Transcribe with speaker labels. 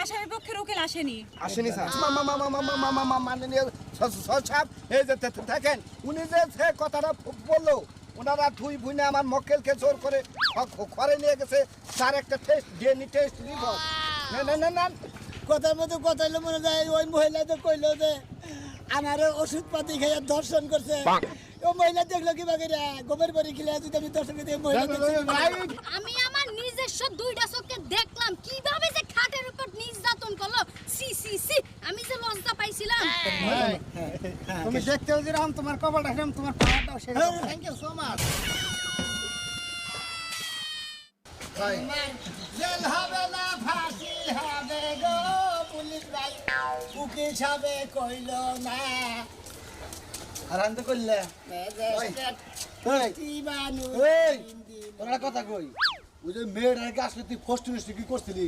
Speaker 1: আসামি পক্ষের উকিল আসেনি
Speaker 2: স্যার মাননীয় সাহেব এই যে দেখেন উনি যে সে কথাটা বললো ওনারা ধুই ভুইনে আমার মক্কেলকে জোর করে ঘরে নিয়ে গেছে তার একটা টেস্ট ডিএনএ টেস্ট রিপোর্ট না
Speaker 3: কথার মতো কথা হইলো মনে যায় ওই মহিলা তো কইলো যে আমার ওষুধ পাতি খেয়ে দর্শন করছে ও মহিলা দেখলো কি বাকি গোবর বাড়ি খেলে যদি আমি দর্শন করতে মহিলা
Speaker 4: আমি আমার নিজস্ব দুইটা চোখে দেখলাম কিভাবে যে খাটের উপর নির্যাতন করলো সি সি সি আমি যে লজ্জা পাইছিলাম
Speaker 3: তুমি দেখতেও যেরকম তোমার কপালটা সেরকম তোমার পাওয়াটাও সেরকম
Speaker 2: thank you so much
Speaker 3: jail হবে না ফাঁসি হবে গো পুলিশ ভাই উকিল সাবে কইলো না
Speaker 2: আর আনতে করলে তোরা কথা কই ওই যে মেয়ের আগে আসলে তুই ফস্ট কি করছিলি